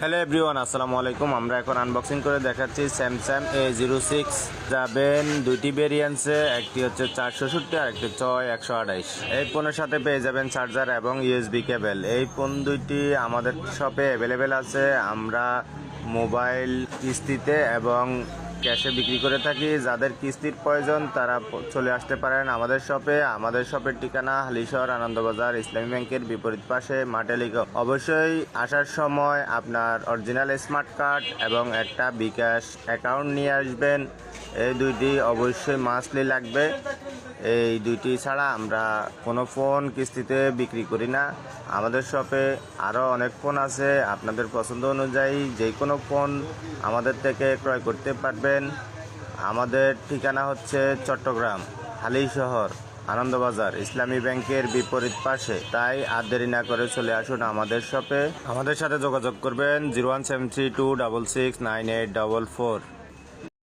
Hello everyone, আসসালামু আলাইকুম। আমরা এখন আনবক্সিং করে দেখাচ্ছি স্যামসাং A06 যাবেন দুইটি ভেরিয়েন্টসে, একটি হচ্ছে 466 আর একটি 128। এই ফোনের সাথে পেয়ে যাবেন চার্জার এবং USB কেবল। এই ফোন দুইটি আমাদের শপে অ্যাভেলেবেল আছে। আমরা মোবাইল কিস্তিতে এবং ক্যাশে বিক্রি করে থাকি। যাদের কিস্তির প্রয়োজন তারা চলে আসতে পারেন আমাদের শপে। আমাদের শপের ঠিকানা হালিশহর আনন্দবাজার ইসলামী ব্যাংকের বিপরীত পাশে মাটেলিকা। অবশ্যই আসার সময় আপনার অরিজিনাল স্মার্ট কার্ড এবং একটা বিকাশ অ্যাকাউন্ট নিয়ে আসবেন। এই দুইটি অবশ্যই মাস্টলি লাগবে। এই দুইটি ছাড়া আমরা কোনো ফোন কিস্তিতে বিক্রি করি না। আমাদের শপে আরও অনেক ফোন আছে। আপনাদের পছন্দ অনুযায়ী যে কোনো ফোন আমাদের থেকে ক্রয় করতে পারবেন। আমাদের ঠিকানা হচ্ছে চট্টগ্রাম হালিশহর আনন্দবাজার ইসলামী ব্যাংকের বিপরীত পাশে। তাই আর দেরি না করে চলে আসুন আমাদের শপে। আমাদের সাথে যোগাযোগ করবেন 01732669844।